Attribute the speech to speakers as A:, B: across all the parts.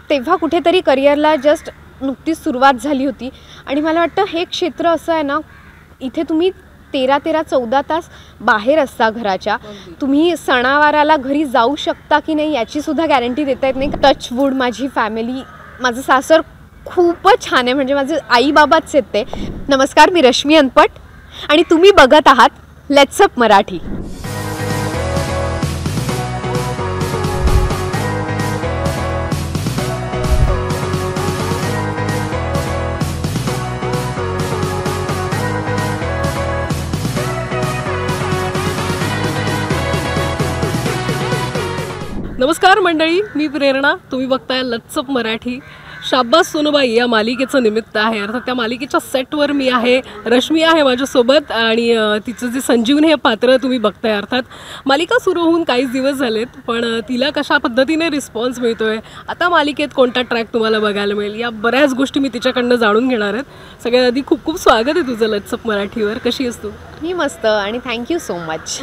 A: तेव्हा कुठेतरी करिअरला जस्ट नुकतीच सुरुवात झाली होती आणि मला वाटतं हे क्षेत्र असं आहे ना, इथे तुम्ही 13-14 तास बाहेर असता घराच्या. तुम्ही सणावाराला घरी जाऊ शकता की नाही याचीसुद्धा गॅरंटी देता येत नाही. टचवूड माझी फॅमिली, माझं सासर खूपच छान आहे, म्हणजे माझे आई बाबाच आहेत ते. नमस्कार, मी रश्मी अनपट आणि तुम्ही बघत आहात लेट्स अप मराठी.
B: नमस्कार मंडळी, मी प्रेरणा. तुम्ही बघताय लेट्स अप मराठी. शाब्बास सोनूबाई या मालिकेचं निमित्त आहे. अर्थात त्या मालिकेच्या सेटवर मी आहे, रश्मी आहे माझ्यासोबत आणि तिचं जे संजीवनी हे पात्र तुम्ही बघताय. अर्थात मालिका सुरू होऊन काहीच दिवस झालेत, पण तिला कशा पद्धतीने रिस्पॉन्स मिळतोय, आता मालिकेत कोणता ट्रॅक तुम्हाला बघायला मिळेल, या बऱ्याच गोष्टी मी तिच्याकडनं जाणून घेणार आहेत. सगळ्यात आधी खूप खूप स्वागत आहे तुझं लेट्स अप मराठीवर. कशी आहेस तू?
A: मी मस्त आणि थँक्यू सो मच.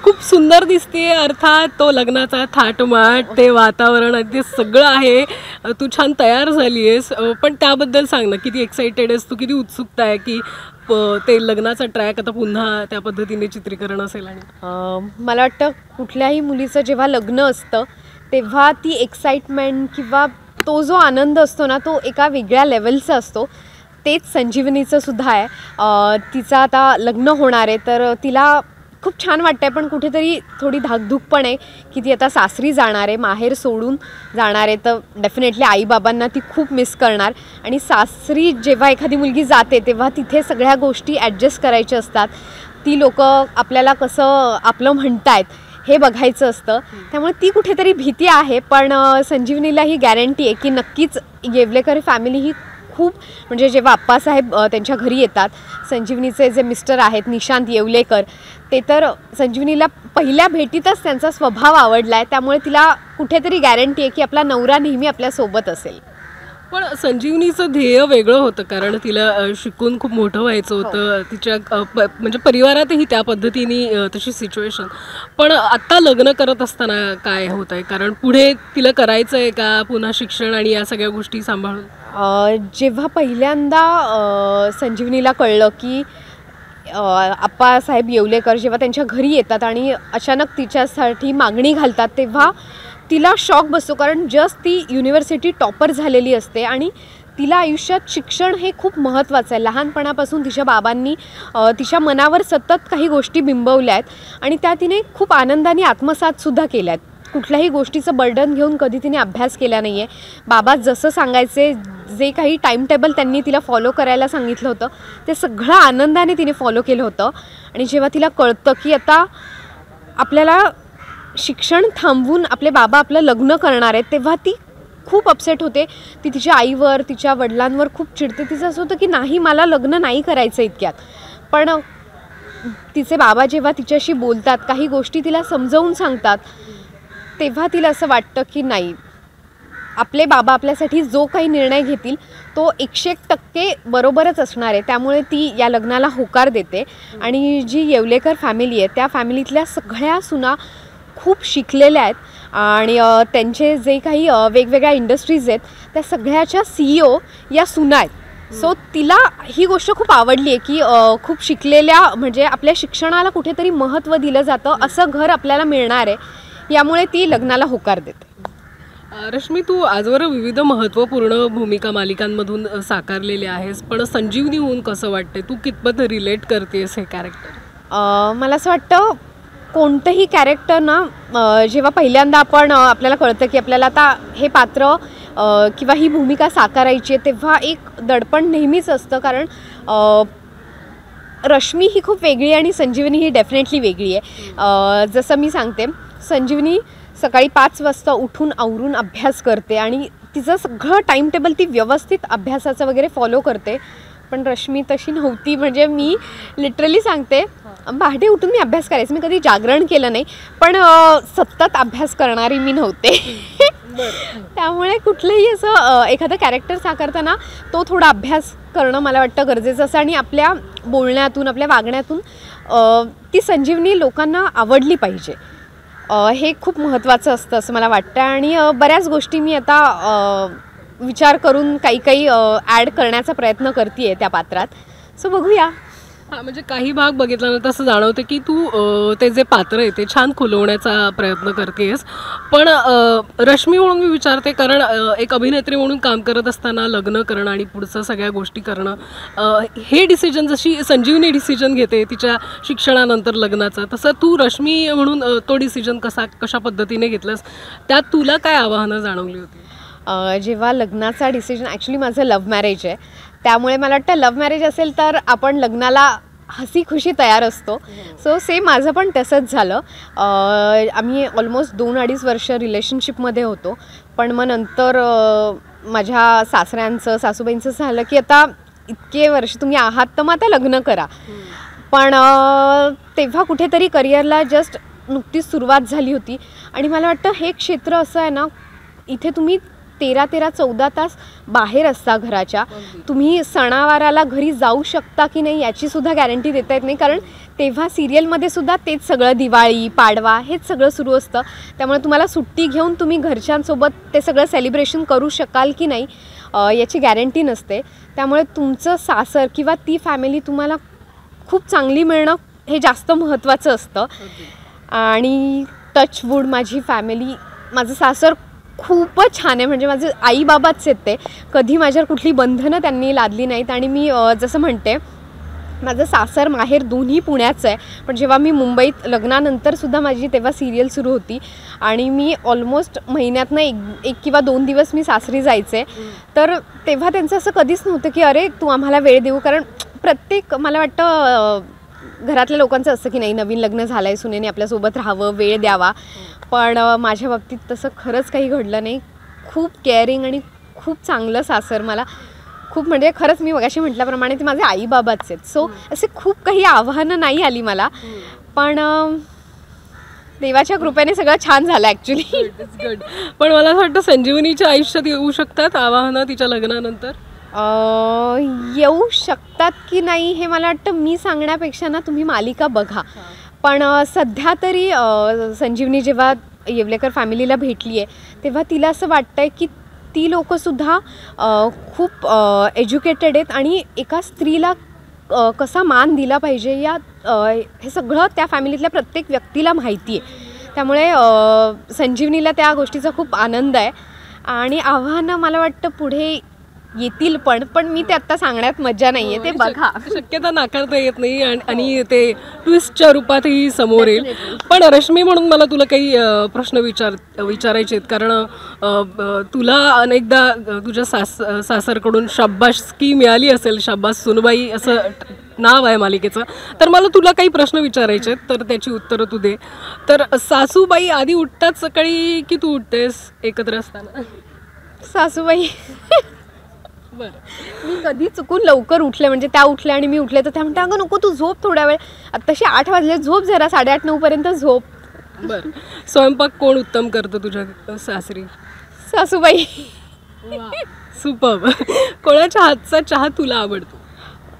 B: खूप सुंदर दिसते. अर्थात तो लग्नाचा थाटमाट, ते वातावरण, ते सगळं आहे. तू छान तयार झाली आहेस, पण त्याबद्दल सांग ना, किती एक्साइटेड आहेस तू, किती उत्सुकता आहे की ते लग्नाचा ट्रॅक आता पुन्हा त्या पद्धतीने चित्रीकरण असेल? आणि
A: मला वाटतं कुठल्याही मुलीचं जेव्हा लग्न असतं तेव्हा ती एक्साइटमेंट किंवा तो जो आनंद असतो ना, तो एका वेगळ्या लेवलचा असतो. तेच संजीवनीचं सुद्धा आहे. तिचं आता लग्न होणार आहे, तर तिला खूप छान वाटतं आहे, पण कुठेतरी थोडी धाकधूक पण आहे की ती आता सासरी जाणार आहे, माहेर सोडून जाणार आहे. तर डेफिनेटली आईबाबांना ती खूप मिस करणार. आणि सासरी जेव्हा एखादी मुलगी जाते तेव्हा तिथे सगळ्या गोष्टी ॲडजस्ट करायच्या असतात. ती लोकं आपल्याला कसं आपलं म्हणतायत हे बघायचं असतं. त्यामुळे ती कुठेतरी भीती आहे, पण संजीवनीला ही गॅरंटी आहे की नक्कीच येवलेकर फॅमिली ही खूप, म्हणजे जेव्हा आप्पासाहेब त्यांच्या घरी येतात, संजीवनीचे जे मिस्टर आहेत निशांत येवलेकर, ते तर संजीवनीला पहिल्या भेटीतच त्यांचा स्वभाव आवडला आहे. त्यामुळे तिला कुठेतरी गॅरंटी आहे की आपला नवरा नेहमी आपल्यासोबत असेल.
B: पण संजीवनीचं ध्येय वेगळं होतं, कारण तिला शिकून खूप मोठं व्हायचं होतं. तिच्या म्हणजे परिवारातही त्या पद्धतीने तशी सिच्युएशन. पण आत्ता लग्न करत असताना काय होत आहे, कारण पुढे तिला करायचं आहे का पुन्हा शिक्षण आणि या सगळ्या गोष्टी सांभाळून?
A: जेव्हा पहिल्यांदा संजीवनीला कळलं की आप्पासाहेब येवलेकर जेव्हा त्यांच्या घरी येतात आणि अचानक तिच्यासाठी मागणी घालतात, तेव्हा तिला शॉक बसतो. कारण जस्ट ती युनिव्हर्सिटी टॉपर झालेली असते आणि तिला आयुष्यात शिक्षण हे खूप महत्त्वाचं आहे. लहानपणापासून तिच्या बाबांनी तिच्या मनावर सतत काही गोष्टी बिंबवल्या आहेत आणि त्या तिने खूप आनंदाने आत्मसातसुद्धा केल्या आहेत. कुठल्याही गोष्टीचं बर्डन घेऊन कधी तिने अभ्यास केला नाही आहे. बाबा जसं सांगायचे, जे काही टाईम टेबल त्यांनी तिला फॉलो करायला सांगितलं होतं, ते सगळं आनंदाने तिने फॉलो केलं होतं. आणि जेव्हा तिला कळतं की आता आपल्याला शिक्षण थांबवून आपले बाबा आपलं लग्न करणार आहेत, तेव्हा ती खूप अपसेट होते. ती तिच्या आईवर, तिच्या वडिलांवर खूप चिडते. तिचं असं होतं की नाही, मला लग्न नाही करायचं इतक्यात. पण तिचे बाबा जेव्हा तिच्याशी बोलतात, काही गोष्टी तिला समजावून सांगतात, तेव्हा तिला असं वाटतं की नाही, आपले बाबा आपल्यासाठी जो काही निर्णय घेतील तो 101% बरोबरच असणार आहे. त्यामुळे ती या लग्नाला होकार देते. आणि जी येवलेकर फॅमिली आहे, त्या फॅमिलीतल्या सगळ्या सुना खूप शिकलेल्या आहेत आणि त्यांचे जे काही वेगवेगळ्या इंडस्ट्रीज आहेत त्या सगळ्याच्या CEO या सुना आहेत. सो तिला ही गोष्ट खूप आवडली आहे की खूप शिकलेल्या, म्हणजे आपल्या शिक्षणाला कुठेतरी महत्त्व दिलं जातं, असं घर आपल्याला मिळणार आहे. यामुळे ती लग्नाला होकार देते.
B: रश्मी, तू आजवर विविध महत्त्वपूर्ण भूमिका मालिकांमधून साकारलेल्या आहेस, पण संजीवनी होऊन कसं वाटते? तू कितपत रिलेट करतेस हे कॅरेक्टर?
A: मला असं वाटतं कोणतंही कॅरेक्टर ना, जेव्हा पहिल्यांदा आपल्याला कळतं की आपल्याला आता हे पात्र किंवा ही भूमिका साकारायची आहे, तेव्हा एक दडपण नेहमीच असतं. कारण रश्मी ही खूप वेगळी आणि संजीवनी ही डेफिनेटली वेगळी आहे. जसं मी सांगते, संजीवनी सकाळी 5 वाजता उठून आवरून अभ्यास करते आणि तिचं सगळं टाईम टेबल ती व्यवस्थित अभ्यासाचं वगैरे फॉलो करते. पण रश्मी तशी नव्हती. म्हणजे मी लिटरली सांगते, पहाटे उठून मी अभ्यास करायचे, मी कधी जागरण केलं नाही, पण सतत अभ्यास करणारी मी नव्हते. त्यामुळे कुठलंही असं एखादं कॅरेक्टर साकारताना तो थोडा अभ्यास करणं मला वाटतं गरजेचं असं. आणि आपल्या बोलण्यातून, आपल्या वागण्यातून ती संजीवनी लोकांना आवडली पाहिजे. हे खूप महत्त्वाचं असतं असं मला वाटतं आणि बऱ्याच गोष्टी मी आता विचार करून काही ॲड करण्याचा प्रयत्न करते आहे त्या पात्रात. सो बघूया.
B: हां, म्हणजे काही भाग बघितल्यानंतर असं जाणवतं की तू ते जे पात्र आहे ते छान खुलवण्याचा प्रयत्न करतेस. पण रश्मी म्हणून मी विचारते, कारण एक अभिनेत्री म्हणून काम करत असताना लग्न करणं आणि पुढचं सगळ्या गोष्टी करणं, हे डिसिजन जशी संजीवनी डिसिजन घेते तिच्या शिक्षणानंतर लग्नाचा, तसं तू रश्मी म्हणून तो डिसिजन कशा पद्धतीने घेतलंस, त्यात तुला काय आव्हानं जाणवली होती?
A: जेव्हा लग्नाचा डिसिजन, ॲक्च्युली माझं लव्ह मॅरेज आहे, त्यामुळे मला वाटतं लव्ह मॅरेज असेल तर आपण लग्नाला हसी खुशी तयार असतो. सो सेम माझं पण तसंच झालं. आम्ही ऑलमोस्ट 2-2.5 वर्ष रिलेशनशिपमध्ये होतो. पण मग नंतर माझ्या सासऱ्यांचं सासूबाईंचं झालं की आता इतके वर्ष तुम्ही आहात तर मग आता लग्न करा. पण तेव्हा कुठेतरी करिअरला जस्ट नुकतीच सुरुवात झाली होती आणि मला वाटतं हे क्षेत्र असं आहे ना, इथे तुम्ही 13-14 तास बाहेर असता घराच्या. तुम्ही सणावाराला घरी जाऊ शकता की नाही याचीसुद्धा गॅरंटी देता येत नाही, कारण तेव्हा सिरियलमध्ये सुद्धा तेच सगळं, दिवाळी पाडवा हेच सगळं सुरू असतं. त्यामुळे तुम्हाला सुट्टी घेऊन तुम्ही घरच्यांसोबत ते सगळं सेलिब्रेशन करू शकाल की नाही याची गॅरंटी नसते. त्यामुळे तुमचं सासर किंवा ती फॅमिली तुम्हाला खूप चांगली मिळणं हे जास्त महत्त्वाचं असतं. आणि टचवूड माझी फॅमिली, माझं सासर खूपच छान आहे. म्हणजे माझे आई बाबाच आहेत ते. कधी माझ्यावर कुठली बंधनं त्यांनी लादली नाहीत. आणि मी जसं म्हणते, माझं सासर माहेर दोन्ही पुण्याचं आहे. पण जेव्हा मी मुंबईत लग्नानंतरसुद्धा माझी तेव्हा सिरियल सुरू होती आणि मी ऑलमोस्ट महिन्यातनं एक किंवा 2 दिवस मी सासरी जायचे. तर तेव्हा त्यांचं असं कधीच नव्हतं की अरे तू आम्हाला वेळ देऊ, कारण प्रत्येक, मला वाटतं घरातल्या लोकांचं असतं की नाही, नवीन लग्न झालं आहे, सुनेने आपल्यासोबत राहावं, वेळ द्यावा. पण माझ्या बाबतीत तसं खरंच काही घडलं नाही. खूप केअरिंग आणि खूप चांगलं सासर मला खूप, म्हणजे खरंच मी मगाशी म्हटल्याप्रमाणे ते माझे आई बाबाच आहेत. सो असे खूप काही आव्हानं नाही आली मला. पण देवाच्या कृपेने सगळं छान झालं ॲक्च्युली.
B: गुड. पण मला असं वाटतं संजीवनीच्या आयुष्यात येऊ शकतात आव्हानं तिच्या लग्नानंतर?
A: येऊ शकतात की नाही हे मला वाटतं मी सांगण्यापेक्षा ना तुम्ही मालिका बघा. पण सध्या तरी संजीवनी जेव्हा येवलेकर फॅमिलीला भेटली आहे तेव्हा तिला असं वाटतं आहे की ती लोकंसुद्धा खूप एज्युकेटेड आहेत आणि एका स्त्रीला कसा मान दिला पाहिजे हे सगळं त्या फॅमिलीतल्या प्रत्येक व्यक्तीला माहिती आहे. त्यामुळे संजीवनीला त्या गोष्टीचा खूप आनंद आहे. आणि आव्हानं मला वाटतं पुढे येतील, पण मी ते आत्ता सांगण्यात मजा नाही आहे, ते बघा.
B: शक्यता नाकारता येत नाही आणि ते ट्विस्टच्या रूपातही समोर येईल. पण रश्मी म्हणून मला तुला काही प्रश्न विचारायचे आहेत, कारण तुला अनेकदा तुझ्या सासरकडून शाबासकी मिळाली असेल. शाबास सुनबाई असं नाव आहे मालिकेचं. तर मला तुला काही प्रश्न विचारायचे आहेत, तर त्याची उत्तरं तू दे. तर सासूबाई आधी उठतात सकाळी की तू उठतेस एकत्र असताना?
A: सासूबाई
B: बरं.
A: मी कधी चुकून लवकर उठले, म्हणजे त्या उठल्या आणि मी उठले तर त्या म्हणते अगं नको तू झोप थोड्या वेळ, आत्ताशी 8 वाजले, झोप जरा, 8:30-9 पर्यंत झोप.
B: बरं. स्वयंपाक कोण उत्तम करतं तुझ्या सासरी?
A: सासूबाई.
B: सुपर्ब. कोणाच्या हातचा चहा तुला आवडतो?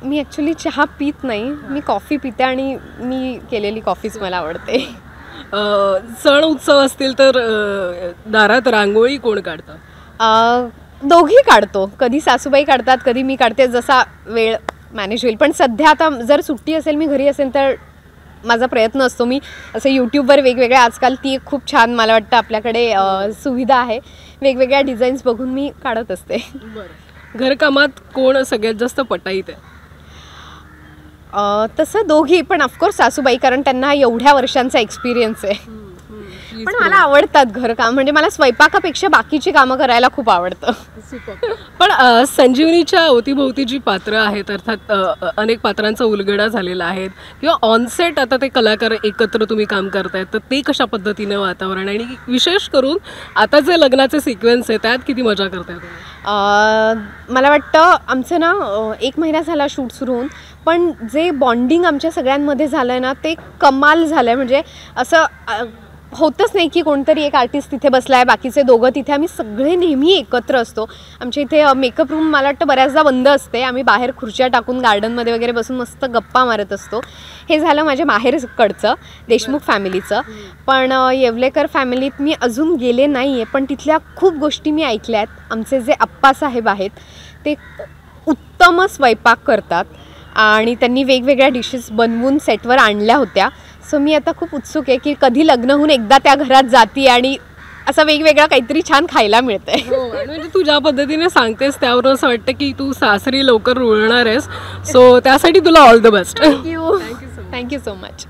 A: मी ॲक्च्युली चहा पित नाही, मी कॉफी पिते आणि मी केलेली कॉफीच मला आवडते.
B: सण उत्सव असतील तर दारात रांगोळी कोण काढतं?
A: दोघी काढतो. कधी सासूबाई काढतात, कधी मी काढते, जसा वेळ मॅनेज होईल. पण सध्या आता जर सुट्टी असेल, मी घरी असेल तर माझा प्रयत्न असतो, मी असं यूट्यूबवर वेगवेगळ्या, आजकाल ती एक खूप छान मला वाटतं आपल्याकडे सुविधा आहे, वेगवेगळ्या डिझाईन्स बघून मी काढत असते.
B: घरकामात कोण सगळ्यात जास्त पटाईत आहे?
A: तसं दोघी, पण ऑफकोर्स सासूबाई, कारण त्यांना एवढ्या वर्षांचा एक्सपिरियन्स आहे. पण मला आवडतात घरकाम, म्हणजे मला स्वयंपाकापेक्षा बाकीची कामं करायला खूप आवडतं.
B: पण संजीवनीच्या अवतीभोवती जी पात्रं आहेत, अर्थात अनेक पात्रांचा उलगडा झालेला आहे, किंवा ऑनसेट आता ते कलाकार एकत्र तुम्ही काम करतायत, तर ते कशा पद्धतीनं वातावरण, आणि विशेष करून आता जे लग्नाचे सिक्वेन्स आहे त्यात किती मजा करताय तुम्ही?
A: मला वाटतं आमचं ना 1 महिना झाला शूट सुरू होऊन, पण जे बॉन्डिंग आमच्या सगळ्यांमध्ये झालं आहे ना ते कमाल झालं आहे. म्हणजे असं होतच नाही की कोणतरी एक आर्टिस्ट तिथे बसला आहे, बाकीचे दोघं तिथे. आम्ही सगळे नेहमी एकत्र असतो. आमच्या इथे मेकअप रूम मला वाटतं बऱ्याचदा बंद असते. आम्ही बाहेर खुर्च्या टाकून गार्डनमध्ये वगैरे बसून मस्त गप्पा मारत असतो. हे झालं माझ्या माहेरकडचं देशमुख फॅमिलीचं. पण येवलेकर फॅमिलीत मी अजून गेले नाही आहे, पण तिथल्या खूप गोष्टी मी ऐकल्या आहेत. आमचे जे आप्पासाहेब आहेत ते उत्तमच स्वयंपाक करतात आणि त्यांनी वेगवेगळ्या डिशेस बनवून सेटवर आणल्या होत्या. सो मी आता खूप उत्सुक आहे की कधी लग्न होऊन एकदा त्या घरात जाती आणि असं वेगवेगळं काहीतरी छान खायला मिळतंय.
B: म्हणजे तू ज्या पद्धतीने सांगतेस त्यावरून असं वाटतं की तू सासरी लवकर रुळणार आहेस. सो त्यासाठी तुला all the best.
A: Thank you so much.